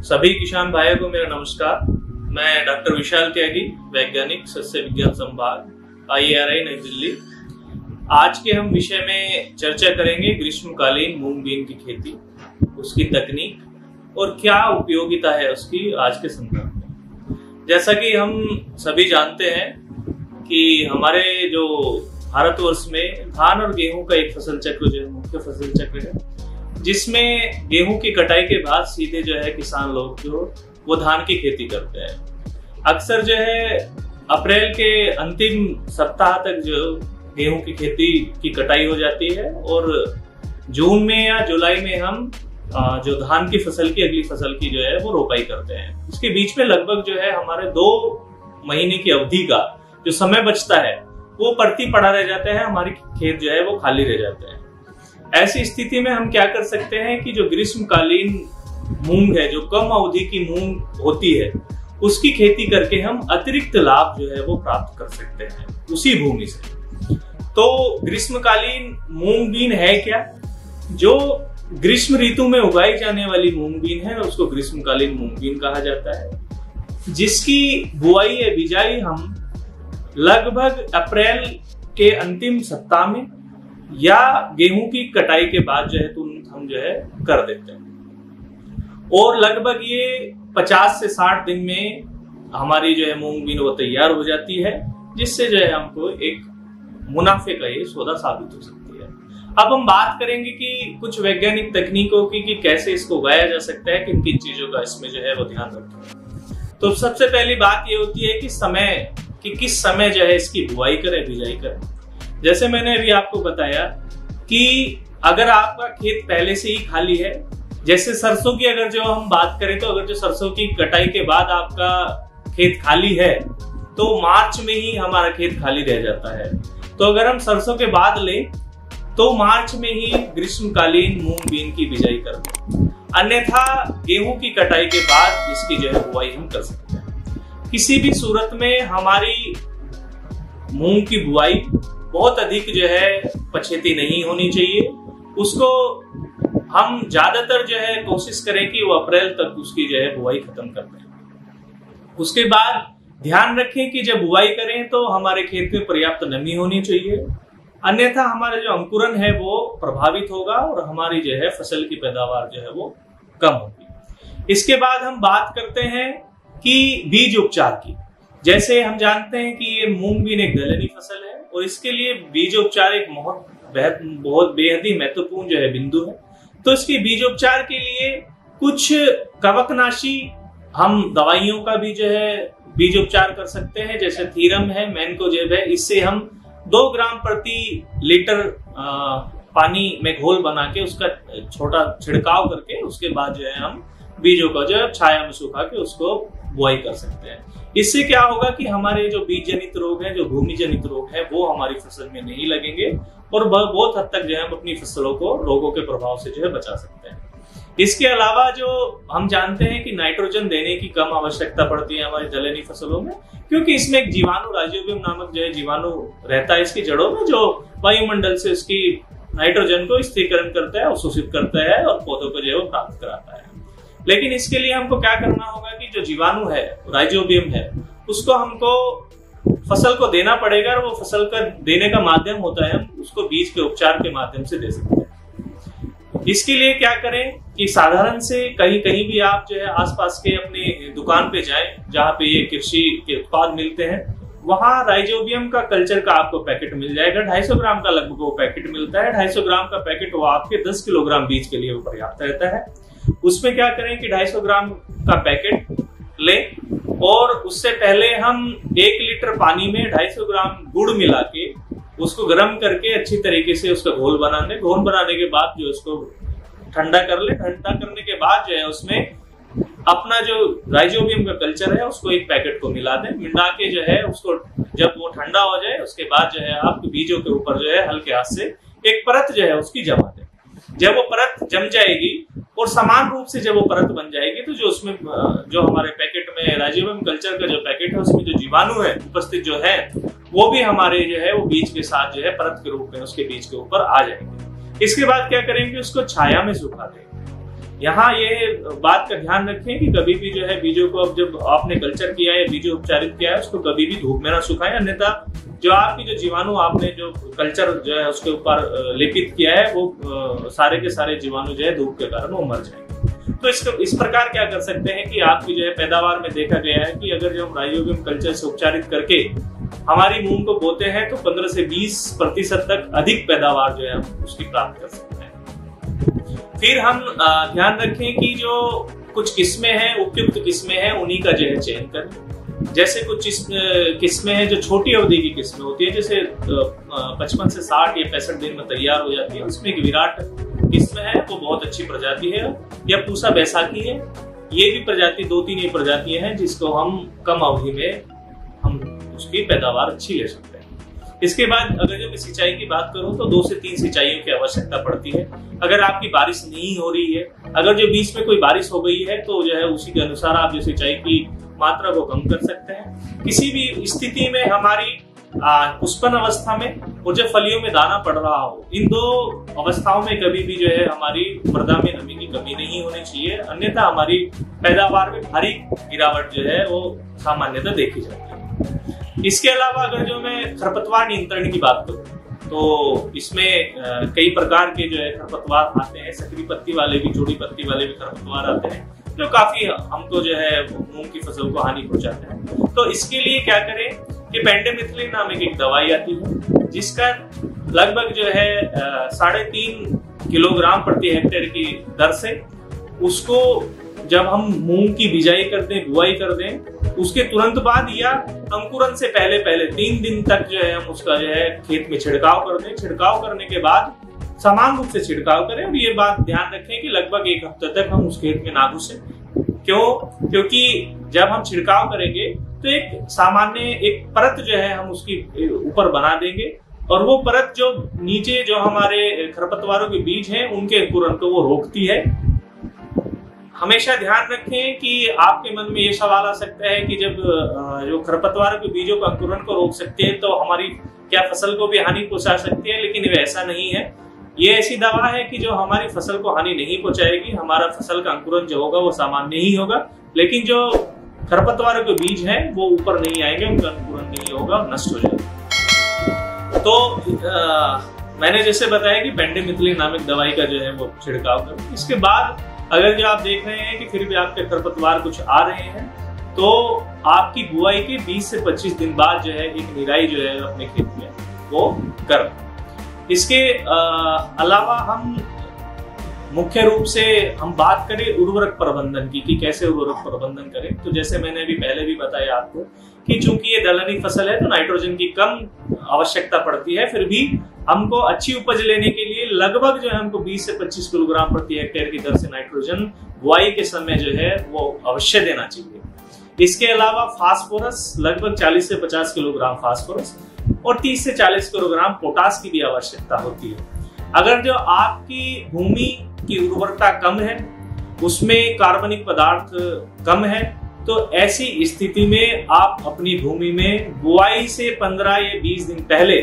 सभी किसान भाइयों को मेरा नमस्कार। मैं डॉक्टर विशाल त्यागी, वैज्ञानिक, सस्य विज्ञान संभाग, IARI नई दिल्ली। आज के हम विषय में चर्चा करेंगे ग्रीष्मकालीन मूंग बीन की खेती, उसकी तकनीक और क्या उपयोगिता है उसकी आज के संदर्भ में। जैसा कि हम सभी जानते हैं कि हमारे जो भारतवर्ष में धान और गेहूं का एक फसल चक्र जो मुख्य फसल चक्र है, जिसमें गेहूं की कटाई के बाद सीधे जो है किसान लोग जो वो धान की खेती करते हैं। अक्सर जो है अप्रैल के अंतिम सप्ताह तक जो गेहूं की खेती की कटाई हो जाती है और जून में या जुलाई में हम जो धान की फसल की अगली फसल की जो है वो रोपाई करते हैं। इसके बीच में लगभग जो है हमारे 2 महीने की अवधि का जो समय बचता है वो परती पड़ा रह जाता है, हमारी खेत जो है वो खाली रह जाते हैं। ऐसी स्थिति में हम क्या कर सकते हैं कि जो ग्रीष्मकालीन मूंग है, जो कम अवधि की मूंग होती है, उसकी खेती करके हम अतिरिक्त लाभ जो है वो प्राप्त कर सकते हैं उसी भूमि से। तो ग्रीष्मकालीन मूंग बीन है क्या? जो ग्रीष्म ऋतु में उगाई जाने वाली मूंग बीन है उसको ग्रीष्मकालीन मूंग बीन कहा जाता है, जिसकी बुआई या बिजाई हम लगभग अप्रैल के अंतिम सप्ताह में या गेहूं की कटाई के बाद जो है तुरंत हम जो है कर देते हैं और लगभग ये 50 से 60 दिन में हमारी जो है मूंग बीन वो तैयार हो जाती है, जिससे जो है हमको एक मुनाफे का ये सौदा साबित हो सकती है। अब हम बात करेंगे कि कुछ वैज्ञानिक तकनीकों की कि कैसे इसको उगाया जा सकता है, किन किन चीजों का इसमें जो है वो ध्यान रखें। तो सबसे पहली बात ये होती है कि समय कि किस समय जो है इसकी बुआई करें, बिजाई करें। जैसे मैंने अभी आपको बताया कि अगर आपका खेत पहले से ही खाली है, जैसे सरसों की अगर जो हम बात करें तो अगर जो सरसों की कटाई के बाद आपका खेत खाली है तो मार्च में ही हमारा खेत खाली रह जाता है। तो अगर हम सरसों के बाद लें तो मार्च में ही ग्रीष्मकालीन मूंग बीन की बिजाई कर दें, अन्यथा गेहूं की कटाई के बाद इसकी जो है बुआई हम कर सकते हैं। किसी भी सूरत में हमारी मूंग की बुआई बहुत अधिक जो है पछेती नहीं होनी चाहिए। उसको हम ज्यादातर जो है कोशिश करें कि वो अप्रैल तक उसकी जो है बुआई खत्म कर दें। उसके बाद ध्यान रखें कि जब बुआई करें तो हमारे खेत में पर्याप्त नमी होनी चाहिए, अन्यथा हमारा जो अंकुरन है वो प्रभावित होगा और हमारी जो है फसल की पैदावार जो है वो कम होगी। इसके बाद हम बात करते हैं कि बीज उपचार की। जैसे हम जानते हैं कि ये मूंग बीन एक दलहनी फसल है और इसके लिए बीजोपचार एक बहुत बेहद ही महत्वपूर्ण जो है बिंदु है। तो इसके बीजोपचार के लिए कुछ कवकनाशी हम दवाइयों का भी जो है बीजोपचार कर सकते हैं, जैसे थीरम है, मैनकोजेब है। इससे हम 2 ग्राम प्रति लीटर पानी में घोल बना के उसका छोटा छिड़काव करके उसके बाद जो है हम बीजों का जो है छाया में सुखा के उसको बुआई कर सकते हैं। इससे क्या होगा कि हमारे जो बीज जनित रोग हैं, जो भूमि जनित रोग हैं, वो हमारी फसल में नहीं लगेंगे और बहुत हद तक जो है हम अपनी फसलों को रोगों के प्रभाव से जो है बचा सकते हैं। इसके अलावा जो हम जानते हैं कि नाइट्रोजन देने की कम आवश्यकता पड़ती है हमारी दलहनी फसलों में, क्योंकि इसमें एक जीवाणु राइजोबियम नामक जो है जीवाणु रहता है इसकी जड़ों में, जो वायुमंडल से उसकी नाइट्रोजन को स्थिरीकरण करता है, अवशोषित करता है और पौधों को जो है वो प्राप्त कराता है। लेकिन इसके लिए हमको क्या करना होगा कि जो जीवाणु है, राइजोबियम है, उसको हमको फसल को देना पड़ेगा और वो फसल का देने का माध्यम होता है, हम उसको बीज के उपचार के माध्यम से दे सकते हैं। इसके लिए क्या करें कि साधारण से कहीं भी आप जो है आसपास के अपने दुकान पे जाएं जहां पे ये कृषि के उत्पाद मिलते हैं, वहां राइजोबियम का कल्चर का आपको पैकेट मिल जाएगा। 250 ग्राम का लगभग वो पैकेट मिलता है। 250 ग्राम का पैकेट वो आपके 10 किलोग्राम बीज के लिए वो पर्याप्त रहता है। उसमें क्या करें कि 250 ग्राम का पैकेट लें और उससे पहले हम 1 लीटर पानी में 250 ग्राम गुड़ मिला के उसको गर्म करके अच्छी तरीके से उसका घोल बना लें। घोल बनाने के बाद जो उसको ठंडा कर ले। ठंडा करने के बाद जो है उसमें अपना जो राइजोबियम का कल्चर है उसको एक पैकेट को मिला दें। मिला के जो है उसको जब वो ठंडा हो जाए उसके बाद जो है आप बीजों के ऊपर जो है हल्के हाथ से एक परत जो है उसकी जमा दें। जब वो परत जम जाएगी और समान रूप से जब वो परत बन जाएगी तो जो उसमें जो हमारे पैकेट में राइजोबियम कल्चर का जो पैकेट है उसमें जो जीवाणु है उपस्थित जो है वो भी हमारे जो है वो बीज के साथ जो है परत के रूप में उसके बीज के ऊपर आ जाएंगे। इसके बाद क्या करेंगे, उसको छाया में सुखा देंगे। यहाँ ये बात का ध्यान रखें कि कभी भी जो है बीजों को अब जब आपने कल्चर किया है, बीजों उपचारित किया है, उसको कभी भी धूप में ना सुखाएं, अन्यथा जो आपकी जो जीवाणु आपने जो कल्चर जो है उसके ऊपर लेपित किया है वो सारे के सारे जीवाणु जो है धूप के कारण वो मर जाएंगे। तो इस प्रकार क्या कर सकते हैं कि आपकी जो है पैदावार में देखा गया है कि अगर जो हम राइजोबियम कल्चर से उपचारित करके हमारी मूंग को बोते हैं तो 15 से 20% तक अधिक पैदावार जो है हम उसकी प्राप्त कर सकते हैं। फिर हम ध्यान रखें कि जो कुछ किस्में हैं, उपयुक्त किस्में हैं, उन्हीं का जो है चयन करें। जैसे कुछ किस्में हैं जो छोटी अवधि की किस्में होती है, जैसे 55 से 60 या 65 दिन में तैयार हो जाती है। उसमें एक विराट किस्म है, वो बहुत अच्छी प्रजाति है, या पूसा बैसाखी है। ये भी प्रजाति 2-3 ये प्रजातियां हैं जिसको हम कम अवधि में हम उसकी पैदावार अच्छी ले सकते हैं। इसके बाद अगर जो मैं सिंचाई की बात करूं तो 2 से 3 सिंचाइयों की आवश्यकता पड़ती है। अगर आपकी बारिश नहीं हो रही है, अगर जो बीच में कोई बारिश हो गई है तो जो है उसी के अनुसार आप जो सिंचाई की मात्रा को कम कर सकते हैं। किसी भी स्थिति में हमारी पुष्पन अवस्था में और जब फलियों में दाना पड़ रहा हो, इन दो अवस्थाओं में कभी भी जो है हमारी मृदा में नमी की कमी नहीं होनी चाहिए, अन्यथा हमारी पैदावार में भारी गिरावट जो है वो सामान्यतः देखी जाती है। इसके अलावा अगर जो मैं खरपतवार नियंत्रण की बात करूं तो इसमें कई प्रकार के जो है खरपतवार आते हैं। सकरी पत्ती वाले भी, चौड़ी पत्ती वाले भी खरपतवार आते हैं जो काफी हमको जो है मूंग की फसल को हानि पहुंचाते हैं। तो इसके लिए क्या करें कि पेंडेमिथिलिन नामक एक दवाई आती है जिसका लगभग जो है 3.5 किलोग्राम प्रति हेक्टेयर की दर से उसको जब हम मूंग की बिजाई कर दें, बुआई कर दें, उसके तुरंत बाद या अंकुरन से पहले 3 दिन तक जो है हम उसका जो है खेत में छिड़काव कर दें। छिड़काव करने के बाद समान रूप से छिड़काव करें और ये बात ध्यान रखें कि लगभग 1 हफ्ते तक हम उस खेत में ना घुसें। क्योंकि जब हम छिड़काव करेंगे तो एक सामान्य एक परत जो है हम उसकी ऊपर बना देंगे और वो परत जो नीचे जो हमारे खरपतवारों के बीज हैं उनके अंकुरन को वो रोकती है। हमेशा ध्यान रखें कि आपके मन में ये सवाल आ सकता है कि जब जो खरपतवारों के बीजों का अंकुरन को रोक सकते हैं तो हमारी क्या फसल को भी हानि पहुंचा सकती है, लेकिन ऐसा नहीं है। ये ऐसी दवा है कि जो हमारी फसल को हानि नहीं पहुंचाएगी। हमारा फसल का अंकुरन जो होगा वो सामान्य ही होगा, लेकिन जो खरपतवारों के बीज हैं वो ऊपर नहीं आएंगे, उनका अंकुरन नहीं होगा, नष्ट हो जाएगा। तो मैंने जैसे बताया कि पेंडेमिथिलिन नामक दवाई का जो है वो छिड़काव करें। इसके बाद अगर जो आप देख रहे हैं कि फिर भी आपके खरपतवार कुछ आ रहे हैं तो आपकी बुआई के 20 से 25 दिन बाद जो है एक निराई जो है अपने खेत में वो कर। इसके अलावा हम मुख्य रूप से हम बात करें उर्वरक प्रबंधन की कि कैसे उर्वरक प्रबंधन करें, तो जैसे मैंने अभी पहले भी बताया आपको कि चूंकि ये दलहनी फसल है तो नाइट्रोजन की कम आवश्यकता पड़ती है। फिर भी हमको अच्छी उपज लेने के लिए लगभग जो है हमको 20 से 25 किलोग्राम प्रति हेक्टेयर की दर से नाइट्रोजन बुआई के समय जो है वो अवश्य देना चाहिए। इसके अलावा फास्फोरस लगभग 40 से 50 किलोग्राम फास्फोरस और 30 से 40 किलोग्राम पोटास की भी आवश्यकता होती है। अगर जो आपकी भूमि की उर्वरता कम है, उसमें कार्बनिक पदार्थ कम है, तो ऐसी स्थिति में आप अपनी भूमि में बुआई से 15 या 20 दिन पहले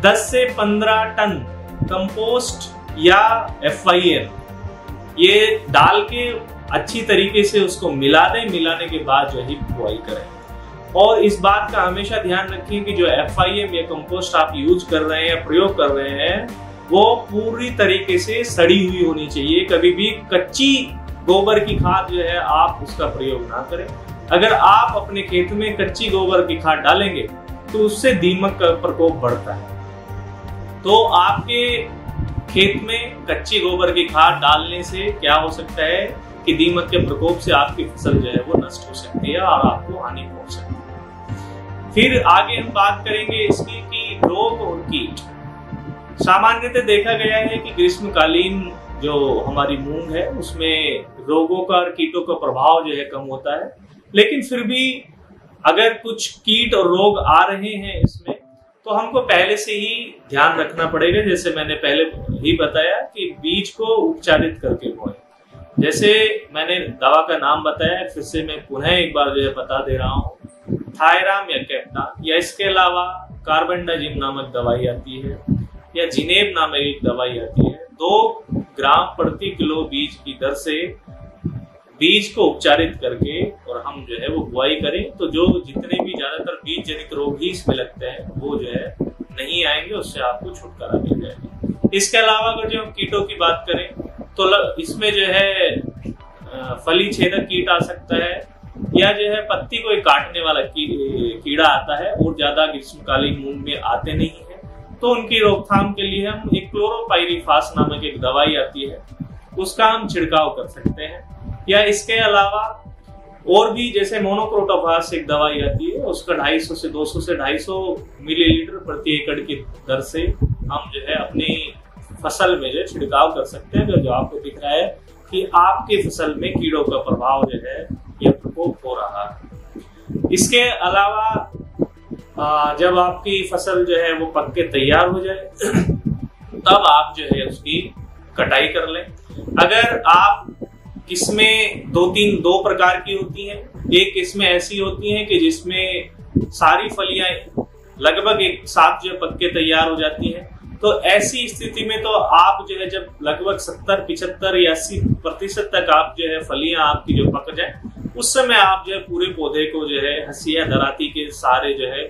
10 से 15 टन कंपोस्ट या FIM ये डाल के अच्छी तरीके से उसको मिला दें। मिलाने के बाद जो है बुआई करें। और इस बात का हमेशा ध्यान रखें कि जो FIM या कंपोस्ट आप यूज कर रहे हैं या प्रयोग कर रहे हैं वो पूरी तरीके से सड़ी हुई होनी चाहिए। कभी भी कच्ची गोबर की खाद जो है आप उसका प्रयोग ना करें। अगर आप अपने खेत में कच्ची गोबर की खाद डालेंगे तो उससे दीमक का प्रकोप बढ़ता है। तो आपके खेत में कच्ची गोबर की खाद डालने से क्या हो सकता है कि दीमक के प्रकोप से आपकी फसल जो है वो नष्ट हो सकती है और आपको हानि पहुंच सकती है। फिर आगे हम बात करेंगे इसकी कि रोग और कीट। सामान्यतः देखा गया है कि ग्रीष्मकालीन जो हमारी मूंग है उसमें रोगों का और कीटों का प्रभाव जो है कम होता है, लेकिन फिर भी अगर कुछ कीट और रोग आ रहे हैं इसमें तो हमको पहले से ही ध्यान रखना पड़ेगा। जैसे मैंने पहले ही बताया कि बीज को उपचारित करके बोएं। जैसे मैंने दवा का नाम बताया, फिर से मैं पुनः एक बार जो है बता दे रहा हूँ। थायराम या कैप्टान या इसके अलावा कार्बेंडाजिम नामक दवाई आती है या जिनेब नामक एक दवाई आती है। 2 ग्राम प्रति किलो बीज की दर से बीज को उपचारित करके और हम जो है वो बुआई करें, तो जो जितने भी ज्यादातर बीज जनित रोग ही इसमें लगते हैं वो जो है नहीं आएंगे, उससे आपको छुटकारा मिल जाएगा। इसके अलावा अगर जो हम कीटों की बात करें तो इसमें जो है फली छेदक कीट आ सकता है, या जो है पत्ती को काटने वाला कीड़ा आता है, और ज्यादा ग्रीष्मकालीन मूंग में आते नहीं है, तो उनकी रोकथाम के लिए हम एक क्लोरोपाइरीफास नामक एक दवाई आती है, उसका हम छिड़काव कर सकते हैं। या इसके अलावा और भी जैसे मोनोक्रोटोफास एक दवाई आती है, उसका 250 से 250 मिलीलीटर प्रति एकड़ की दर से हम जो है अपनी फसल में जो छिड़काव कर सकते हैं, जो आपको दिख रहा है कि आपकी फसल में कीड़ों का प्रभाव जो है यह प्रकोप हो रहा है। इसके अलावा जब आपकी फसल जो है वो पक के तैयार हो जाए तब आप जो है उसकी कटाई कर लें। अगर आप किस्में दो प्रकार की होती हैं, एक किस्में ऐसी होती हैं कि जिसमें सारी फलियां लगभग एक साथ जो पक के तैयार हो जाती हैं, तो ऐसी स्थिति में तो आप जो है जब लगभग 70, 75 या 80% तक आप जो है फलियां आपकी जो पक जाए, उस समय आप जो है पूरे पौधे को जो है हंसिया दराती के सारे जो है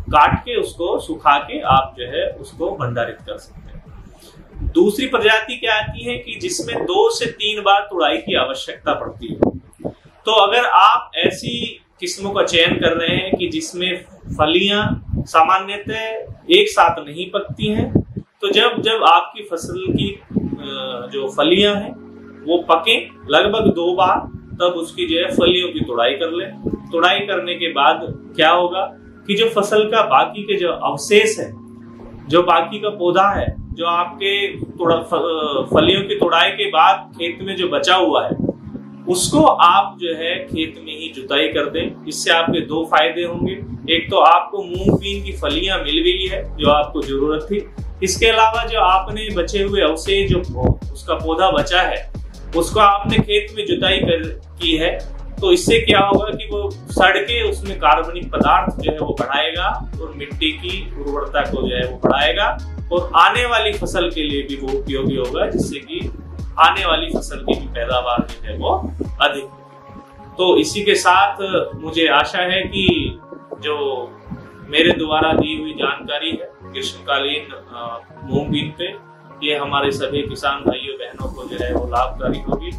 काट के उसको सुखा के आप जो है उसको भंडारित कर सकते हैं। दूसरी प्रजाति क्या आती है कि जिसमें 2 से 3 बार तुड़ाई की आवश्यकता पड़ती है। तो अगर आप ऐसी किस्मों का चयन कर रहे हैं कि जिसमें फलियां सामान्यतः एक साथ नहीं पकती हैं, तो जब आपकी फसल की जो फलियां हैं वो पके लगभग 2 बार, तब उसकी जो है फलियों की तुड़ाई कर ले। तुड़ाई करने के बाद क्या होगा कि जो फसल का बाकी के जो अवशेष है, जो बाकी का पौधा है, जो आपके फलियों की तुड़ाई के बाद खेत में जो बचा हुआ है, उसको आप जो है खेत में ही जुताई कर दें। इससे आपके 2 फायदे होंगे। एक तो आपको मूंग बीन की फलियां मिल गई है जो आपको जरूरत थी। इसके अलावा जो आपने बचे हुए अवशेष जो उसका पौधा बचा है उसको आपने खेत में जुताई की है, तो इससे क्या होगा कि वो सड़ के उसमें कार्बनिक पदार्थ जो है वो बढ़ाएगा और मिट्टी की उर्वरता को जो है वो बढ़ाएगा, और आने वाली फसल के लिए भी वो उपयोगी होगा, जिससे कि आने वाली फसल की भी पैदावार जो है वो अधिक। तो इसी के साथ मुझे आशा है कि जो मेरे द्वारा दी हुई जानकारी है ग्रीष्मकालीन मूंग बीन पे, ये हमारे सभी किसान भाइयों बहनों को जो है वो लाभकारी होगी।